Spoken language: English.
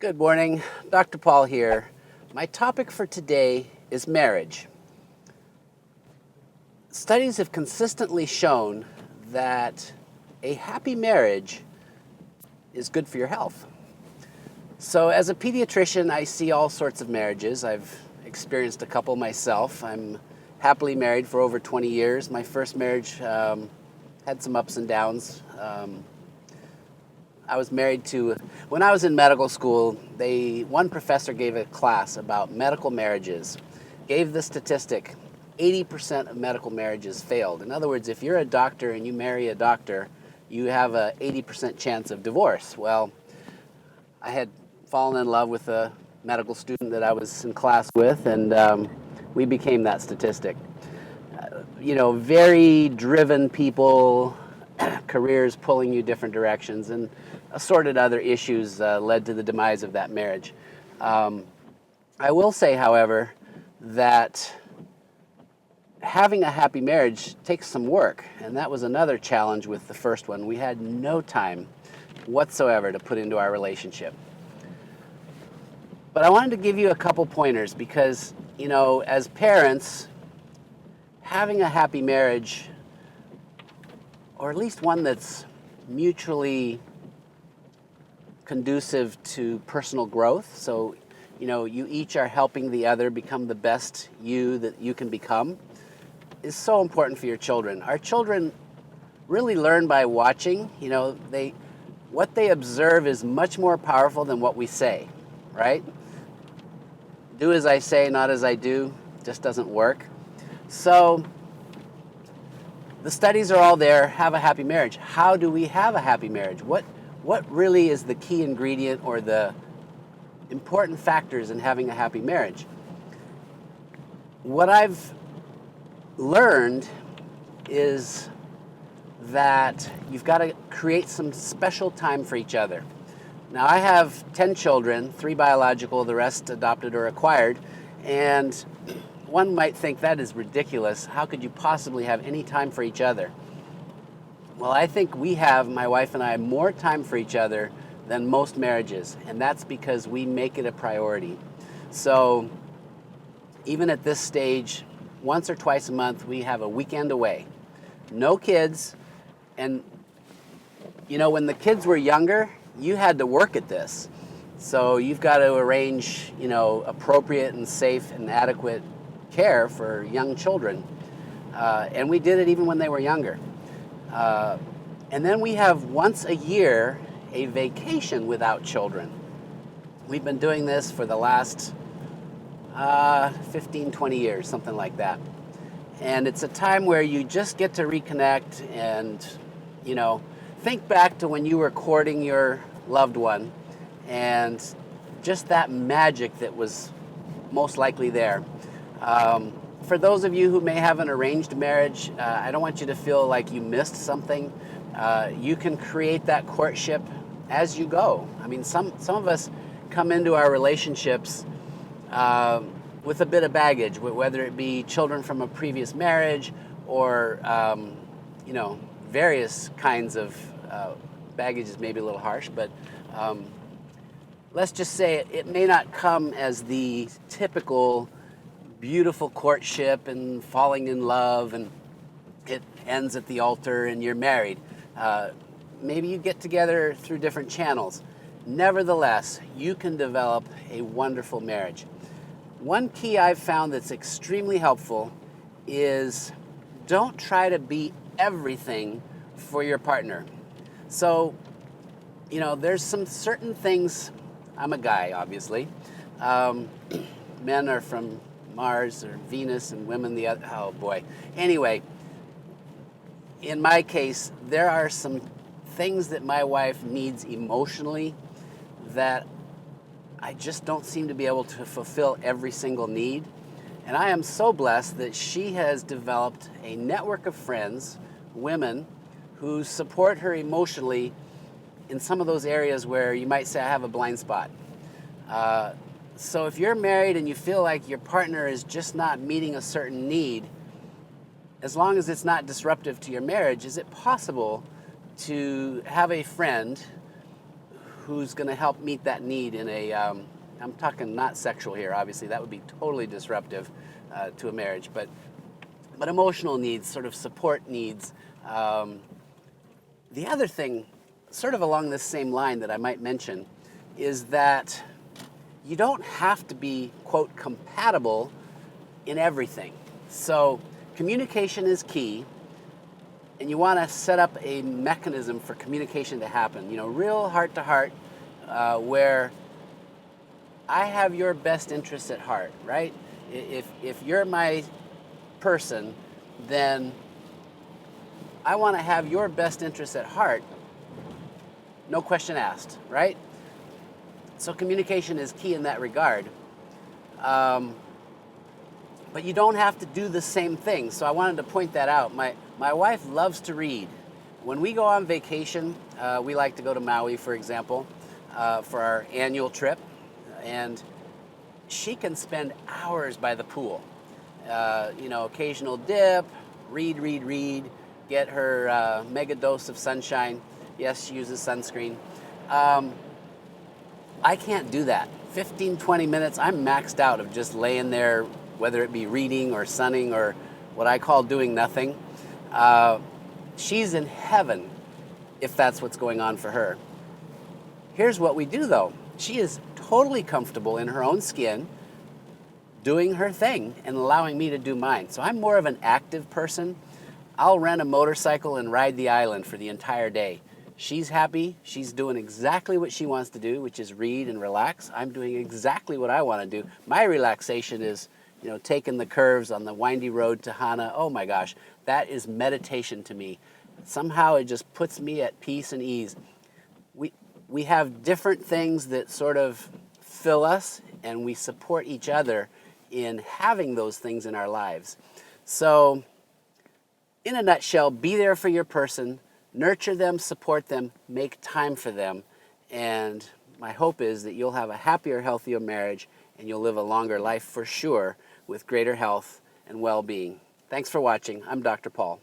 Good morning, Dr. Paul here. My topic for today is marriage. Studies have consistently shown that a happy marriage is good for your health. So as a pediatrician, I see all sorts of marriages. I've experienced a couple myself. I'm happily married for over 20 years. My first marriage had some ups and downs. I was married to, when I was in medical school, one professor gave a class about medical marriages, gave the statistic, 80% of medical marriages failed. In other words, if you're a doctor and you marry a doctor, you have a 80% chance of divorce. Well, I had fallen in love with a medical student that I was in class with, and we became that statistic. Very driven people, careers pulling you different directions, and assorted other issues led to the demise of that marriage. I will say, however, that having a happy marriage takes some work, and that was another challenge with the first one. We had no time whatsoever to put into our relationship. But I wanted to give you a couple pointers because, as parents, having a happy marriage, or at least one that's mutually conducive to personal growth, so you each are helping the other become the best you that you can become, is so important for your children. Our children really learn by watching. What they observe is much more powerful than what we say, right? Do as I say, not as I do, just doesn't work. So the studies are all there. Have a happy marriage. How do we have a happy marriage? What really is the key ingredient or the important factors in having a happy marriage? What I've learned is that you've got to create some special time for each other. Now, I have 10 children, 3 biological, the rest adopted or acquired, and one might think that is ridiculous. How could you possibly have any time for each other? Well, I think we have, my wife and I, more time for each other than most marriages, and that's because we make it a priority. So even at this stage, once or twice a month, we have a weekend away. No kids, and when the kids were younger, you had to work at this. So you've got to arrange, appropriate and safe and adequate care for young children. And we did it even when they were younger. And then we have once a year a vacation without children. We've been doing this for the last 15, 20 years, something like that. And it's a time where you just get to reconnect and, think back to when you were courting your loved one and just that magic that was most likely there. For those of you who may have an arranged marriage, I don't want you to feel like you missed something. You can create that courtship as you go. I mean, some of us come into our relationships with a bit of baggage, whether it be children from a previous marriage or, various kinds of baggage is maybe a little harsh, but let's just say it may not come as the typical beautiful courtship and falling in love and it ends at the altar and you're married. Maybe you get together through different channels. Nevertheless, you can develop a wonderful marriage. One key I've found that's extremely helpful is don't try to be everything for your partner. So, there's some certain things. I'm a guy, obviously. Men are from Mars or Venus and women the other. Oh boy. Anyway, in my case, there are some things that my wife needs emotionally that I just don't seem to be able to fulfill every single need. And I am so blessed that she has developed a network of friends, women, who support her emotionally in some of those areas where you might say I have a blind spot. So if you're married and you feel like your partner is just not meeting a certain need, as long as it's not disruptive to your marriage, is it possible to have a friend who's going to help meet that need in a, I'm talking not sexual here, obviously, that would be totally disruptive to a marriage, but emotional needs, sort of support needs. The other thing, sort of along this same line that I might mention, is that you don't have to be, quote, compatible in everything. So communication is key, and you want to set up a mechanism for communication to happen, you know, real heart to heart, where I have your best interests at heart, right? If you're my person, then I want to have your best interests at heart, no question asked, right? So communication is key in that regard. But you don't have to do the same thing. So I wanted to point that out. My wife loves to read. When we go on vacation, we like to go to Maui, for example, for our annual trip. And she can spend hours by the pool. You know, occasional dip, read, get her mega dose of sunshine. Yes, she uses sunscreen. I can't do that. 15, 20 minutes, I'm maxed out of just laying there, whether it be reading or sunning or what I call doing nothing. She's in heaven if that's what's going on for her. Here's what we do though. She is totally comfortable in her own skin, doing her thing and allowing me to do mine. So I'm more of an active person. I'll rent a motorcycle and ride the island for the entire day. She's happy. She's doing exactly what she wants to do, which is read and relax. I'm doing exactly what I want to do. My relaxation is, you know, taking the curves on the windy road to Hana. Oh my gosh, that is meditation to me. Somehow it just puts me at peace and ease. We have different things that sort of fill us, and we support each other in having those things in our lives. So, in a nutshell, be there for your person, nurture them, support them, make time for them, and my hope is that you'll have a happier, healthier marriage, and you'll live a longer life for sure with greater health and well-being. Thanks for watching. I'm Dr. Paul.